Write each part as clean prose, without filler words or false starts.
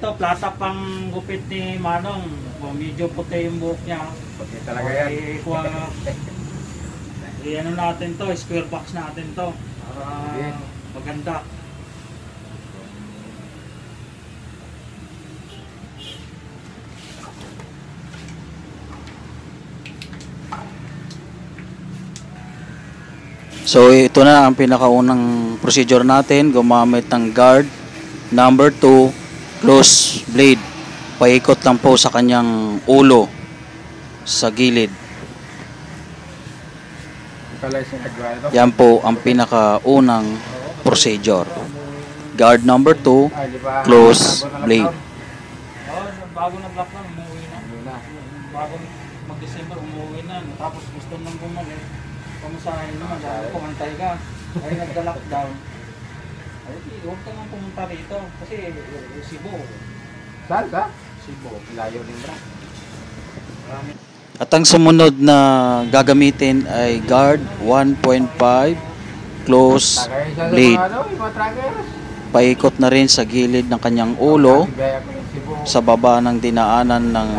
ito, plata pang gupit ni Manong. Medyo puti yung buhok niya. Puti talaga yan. Ano natin to, square box natin to. Para maganda. So ito na ang pinakaunang procedure natin, gumamit ng guard number 2 close blade. Paikot lang po sa kanyang ulo sa gilid. Yan po ang pinakaunang procedure. Guard number 2 close blade. Bago na black na, umuwi na. Bago mag-December, umuwi na. Tapos gusto nang bumalik. Kamusahin naman, kumantay ka. Ay nagda-lockdown. Ay, huwag ka nang pumunta rito. Kasi Cebu. Saan ka? Cebu. Layo din ba? At ang sumunod na gagamitin ay guard 1.5 close blade. Paikot na rin sa gilid ng kanyang ulo sa baba ng dinaanan ng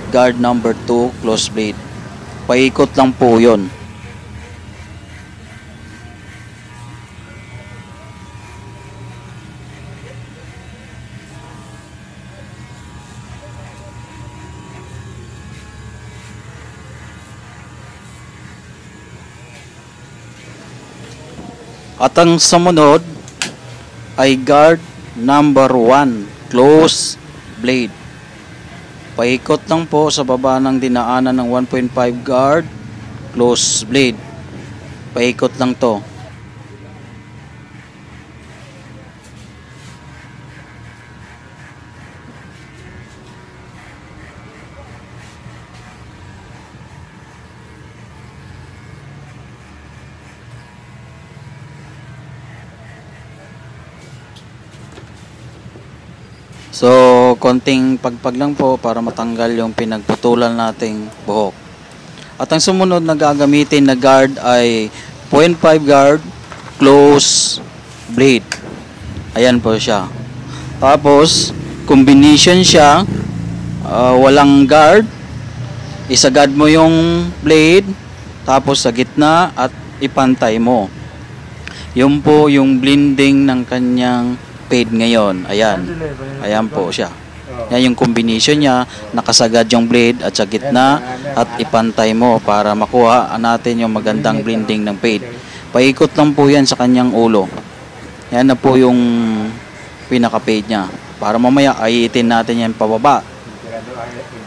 guard number 2 close blade. Paikot lang po yun. At ang sumunod ay guard number 1 close blade. Paikot lang po sa baba ng dinaanan ng 1.5 guard close blade. Paikot lang to. So, konting pagpag lang po para matanggal yung pinagputulan nating buhok. At ang sumunod na gagamitin na guard ay 0.5 guard close blade. Ayan po siya. Tapos, combination siya. Walang guard. Isagad mo yung blade. Tapos sa gitna at ipantay mo. Yun po yung blending ng kanyang fade ngayon. Ayan. Ayan po siya. Yan yung combination niya. Nakasagad yung blade at sa gitna at ipantay mo para makuha natin yung magandang blending ng fade. Paikot lang po yan sa kanyang ulo. Yan na po yung pinaka-fade niya. Para mamaya ayitin natin yan pababa.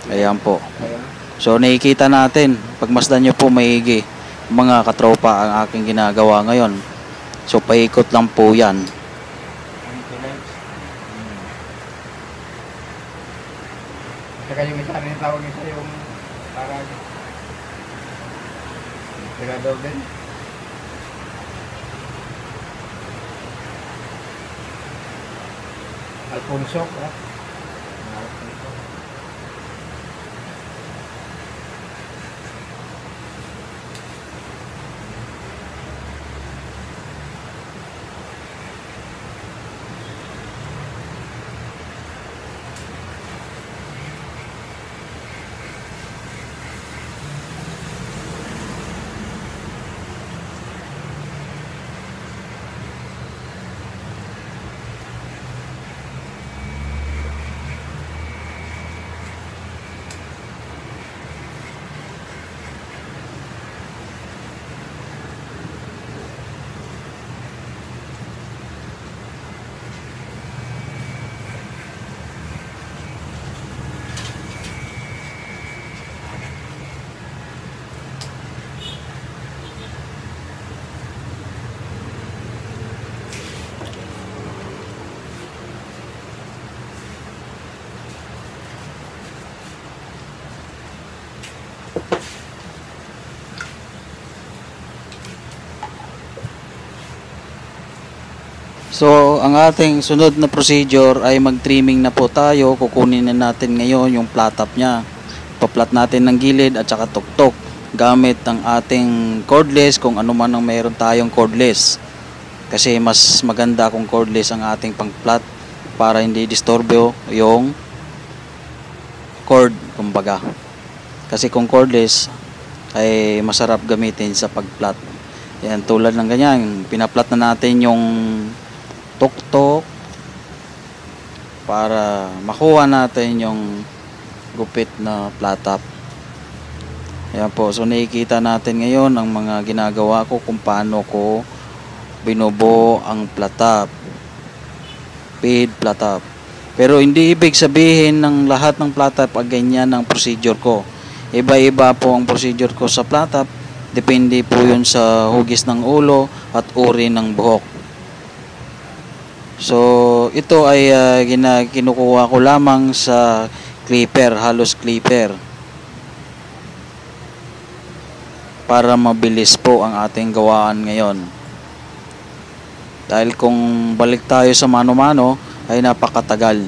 Ayan po. So nakikita natin. Pagmasdan nyo po maigi mga katropa ang aking ginagawa ngayon. So paikot lang po yan. Saka yung isa rin tawag isa yung parang tirador din. Alfonso, ha? So, ang ating sunod na procedure ay mag-trimming na po tayo. Kukunin na natin ngayon yung flat top niya. Pa-flat natin ng gilid at saka tuktok gamit ang ating cordless kung ano man ang mayroon tayong cordless. Kasi mas maganda kung cordless ang ating pang-flat para hindi disturbo yung cord, kumbaga. Kasi kung cordless ay masarap gamitin sa pagplat. Yan, tulad ng ganyan, pinaplat na natin yung tuktok para makuha natin yung gupit na flat top. Ayan po, so nakikita natin ngayon ang mga ginagawa ko kung paano ko binubuo ang flat top, paid flat top. Pero hindi ibig sabihin ng lahat ng flat top ay ganyan ang procedure ko. Iba-iba po ang procedure ko sa flat top. Depende po yun sa hugis ng ulo at uri ng buhok. So ito ay kinukuha ko lamang sa clipper, halos clipper, para mabilis po ang ating gawaan ngayon. Dahil kung balik tayo sa mano-mano ay napakatagal.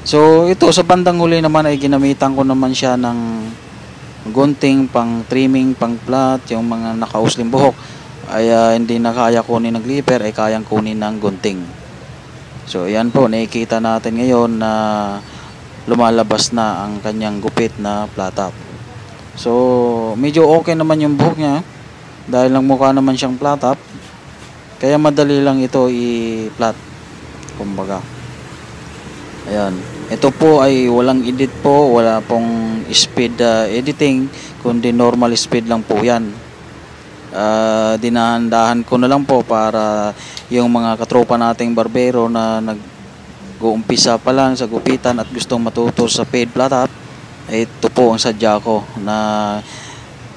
So ito sa bandang huli naman ay ginamitan ko naman siya ng gunting pang trimming, pang plat, yung mga nakausling buhok ay hindi na kaya kunin ng clipper ay kayang kunin ng gunting. So ayan po, nakikita natin ngayon na lumalabas na ang kanyang gupit na flat top. So medyo okay naman yung buhok niya dahil lang mukha naman siyang flat top, kaya madali lang ito i-flat, kumbaga. Ayan, ito po ay walang edit po, wala pong speed editing, kundi normal speed lang po yan. Dinahandahan ko na lang po para yung mga katropa nating barbero na nag-uumpisa pa lang sa gupitan at gustong matuto sa paid flat top, ito po ang sadya ko na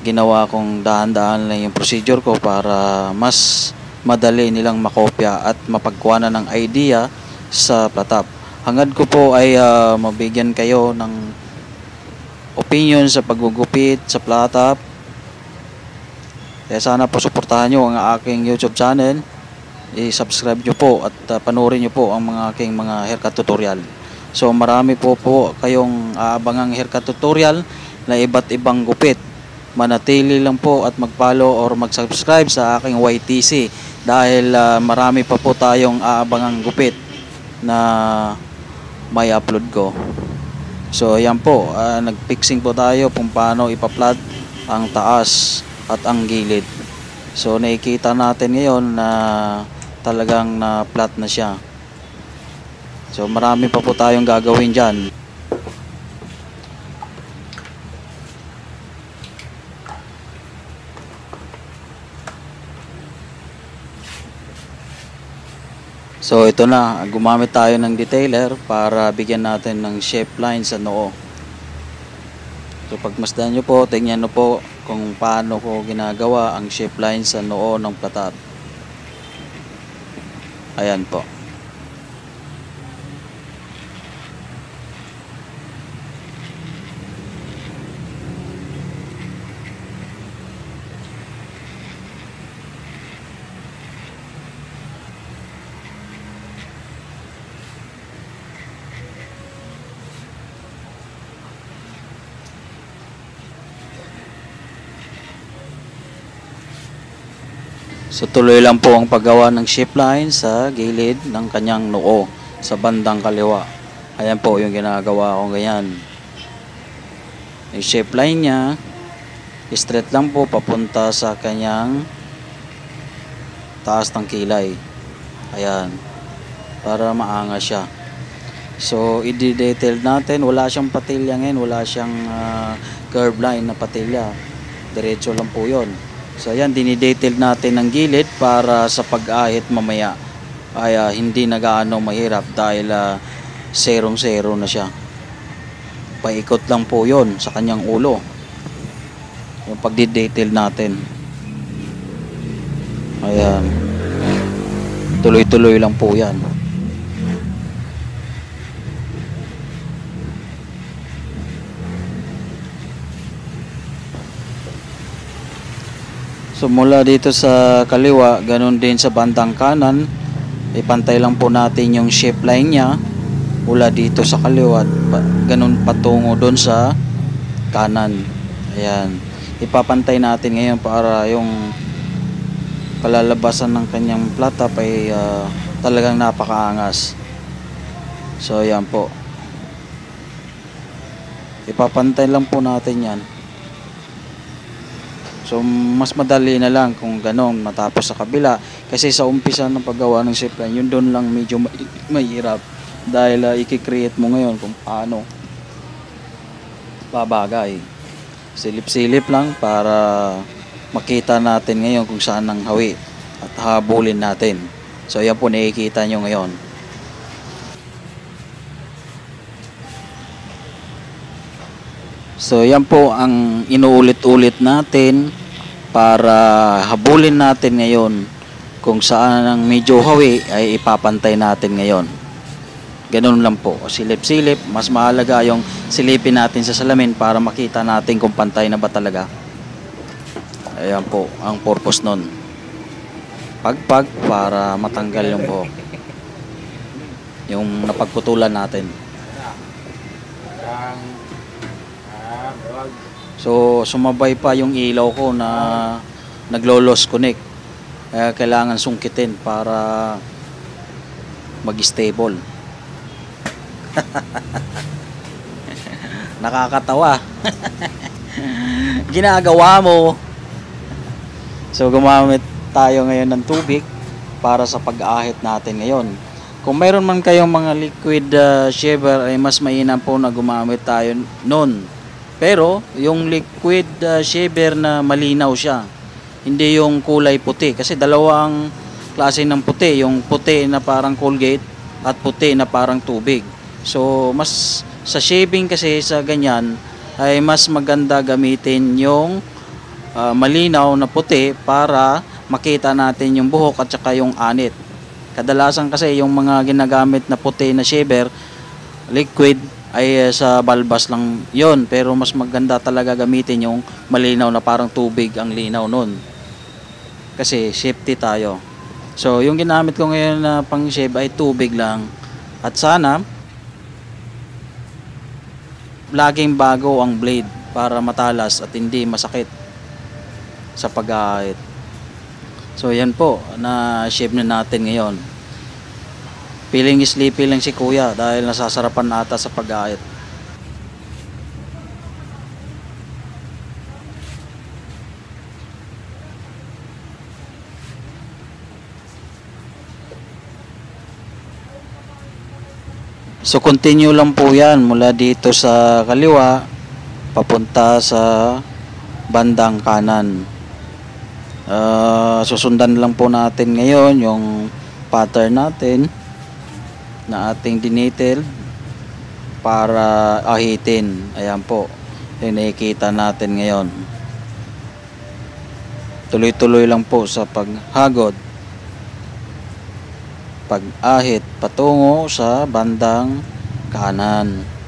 ginawa kong dahan-dahan lang yung procedure ko para mas madali nilang makopya at mapagkuhanan ng idea sa flat top. Hangad ko po ay mabigyan kayo ng opinion sa paggugupit sa flat top. Kaya sana po suportahan nyo ang aking YouTube channel. I-subscribe nyo po at panoorin nyo po ang mga aking mga haircut tutorial. So marami po kayong aabangang haircut tutorial na iba't ibang gupit. Manatili lang po at mag-follow or mag-subscribe sa aking YTC dahil marami pa po tayong aabangang gupit na may upload ko. So ayan po, nag-fixing po tayo kung paano ipa-flat ang taas at ang gilid. So nakikita natin ngayon na talagang na-flat na siya. So marami pa po tayong gagawin dyan. So ito na, gumamit tayo ng detailer para bigyan natin ng shape line sa noo. So pagmasdan nyo po, tingnan nyo po kung paano ko ginagawa ang shape line sa noo ng flat top. Ayan po. So tuloy lang po ang paggawa ng shape line sa gilid ng kanyang noo sa bandang kaliwa. Ayan po yung ginagawa ko ganyan. Yung shape line niya straight lang po papunta sa kanyang taas ng kilay. Ayan, para maangas siya. So i-detail natin, wala siyang patilya ngayon, wala siyang curve line na patilya, diretso lang po yon. So ayan, dinidetail natin ng gilid para sa pag-ahit mamaya ay hindi na gaano mahirap dahil serong-zero na siya. Paikot lang po yon sa kanyang ulo yung pagdidetail natin. Ayan, tuloy-tuloy lang po yan. So mula dito sa kaliwa, ganun din sa bandang kanan, ipantay lang po natin yung shape line niya mula dito sa kaliwa, ganun patungo doon sa kanan. Ayan, ipapantay natin ngayon para yung kalalabasan ng kanyang flat top ay talagang napakaangas. So yan po, ipapantay lang po natin yan. So mas madali na lang kung ganon matapos sa kabila, kasi sa umpisa ng paggawa ng shape line, yun doon lang medyo mahirap dahil i-create mo ngayon kung paano babagay. Silip-silip lang para makita natin ngayon kung saan ang hawi at habulin natin. So yan po nakikita nyo ngayon. So yan po ang inuulit-ulit natin para habulin natin ngayon kung saan ang medyo hawi ay ipapantay natin ngayon. Ganun lang po, silip-silip. Mas mahalaga yung silipin natin sa salamin para makita natin kung pantay na ba talaga. Ayan po ang purpose nun. Pagpag para matanggal yung buhok, yung napagputulan natin. So sumabay pa yung ilaw ko na naglo-loss connect. Kaya kailangan sungkitin para mag-stable. Nakakatawa. Ginagawa mo. So gumamit tayo ngayon ng tubig para sa pag-ahit natin ngayon. Kung mayroon man kayong mga liquid shaver, ay mas mainam po na gumamit tayo nun. Pero yung liquid shaver na malinaw siya, hindi yung kulay puti, kasi dalawang klase ng puti, yung puti na parang Colgate at puti na parang tubig. So mas sa shaving kasi sa ganyan ay mas maganda gamitin yung malinaw na puti para makita natin yung buhok at saka yung anit. Kadalasan kasi yung mga ginagamit na puti na shaver liquid ay sa balbas lang yon, pero mas maganda talaga gamitin yung malinaw na parang tubig ang linaw nun, kasi safety tayo. So yung ginamit ko ngayon na pang shave ay tubig lang, at sana laging bago ang blade para matalas at hindi masakit sa pag-ahit. So yan po, na shave na natin ngayon. Feeling sleepy lang si kuya dahil nasasarapan ata sa pag-ahit. So continue lang po yan mula dito sa kaliwa papunta sa bandang kanan. Susundan lang po natin ngayon yung pattern natin na ating dinitil para ahitin. Ayan po, yung nakikita natin ngayon. Tuloy-tuloy lang po sa paghagod, pag-ahit patungo sa bandang kanan.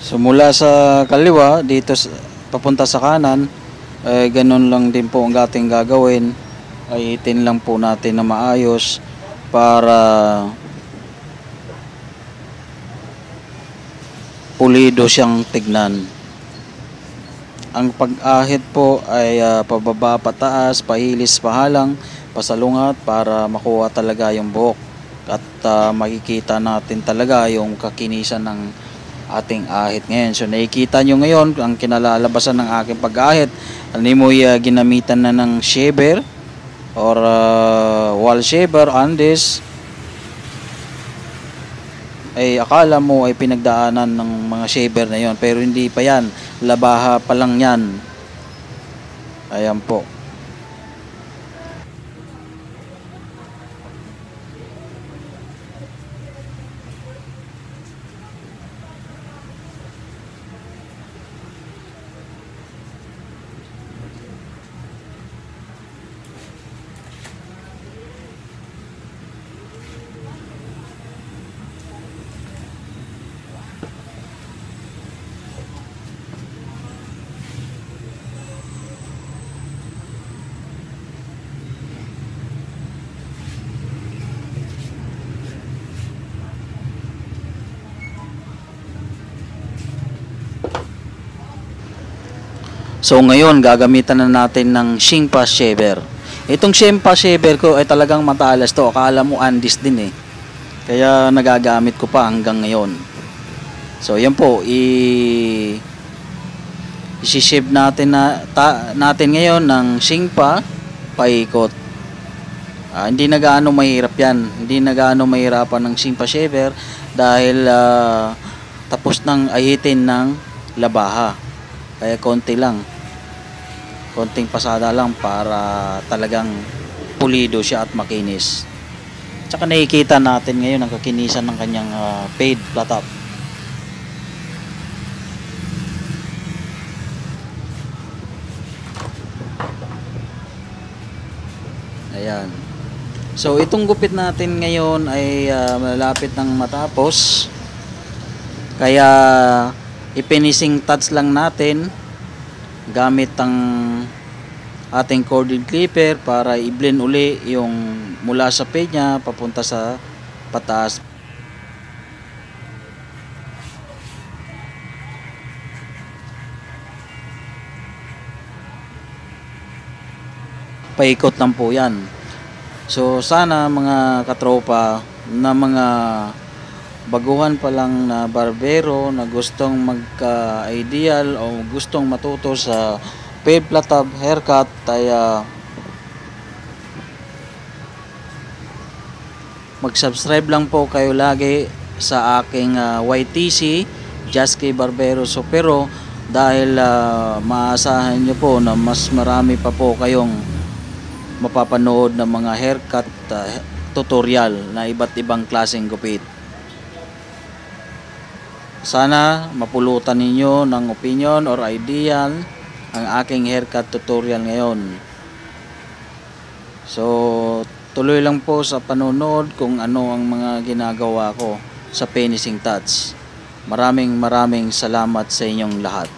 So mula sa kaliwa dito papunta sa kanan, ganun lang din po ang ating gagawin. Ahitin lang po natin na maayos para pulido siyang tignan. Ang pag-ahit po ay pababa, pataas, pahilis, pahalang, pasalungat para makuha talaga yung buhok at makikita natin talaga yung kakinisan ng ating ahit ngayon. So nakikita nyo ngayon ang kinalalabasan ng aking pag-ahit. Hindi mo ginamitan na ng shaver or wall shaver on this, ay akala mo ay pinagdaanan ng mga shaver na yon, pero hindi pa yan, labaha pa lang yan. Ayan po. So ngayon gagamitan na natin ng Shimpa shaver. Itong Shimpa shaver ko ay talagang matalas to. Akala mo Andes din eh. Kaya nagagamit ko pa hanggang ngayon. So yan po, i-shave natin natin ngayon ng Shimpa paikot. Hindi na gaano mahirap yan. Hindi na gaano mahirapan ng Shimpa shaver dahil tapos nang ahitin ng labaha. Kaya konti lang. Konting pasada lang para talagang pulido siya at makinis. Tsaka nakikita natin ngayon ang kakinisan ng kanyang paid flat top. Ayan. So itong gupit natin ngayon ay malapit ng matapos. Kaya i-finishing touch lang natin gamit ang ating corded clipper para i-blend uli yung mula sa fade niya papunta sa pataas. Paikot lang po yan. So sana mga katropa na mga baguhan pa lang na barbero na gustong magka-ideal o gustong matuto sa paid flat top haircut ay mag-subscribe lang po kayo lagi sa aking YTC Just Kay Barbero Supero dahil maasahan nyo po na mas marami pa po kayong mapapanood ng mga haircut tutorial na iba't ibang klaseng gupit. Sana mapulutan ninyo ng opinion or ideal ang aking haircut tutorial ngayon. So, tuloy lang po sa panonood kung ano ang mga ginagawa ko sa finishing touch. Maraming salamat sa inyong lahat.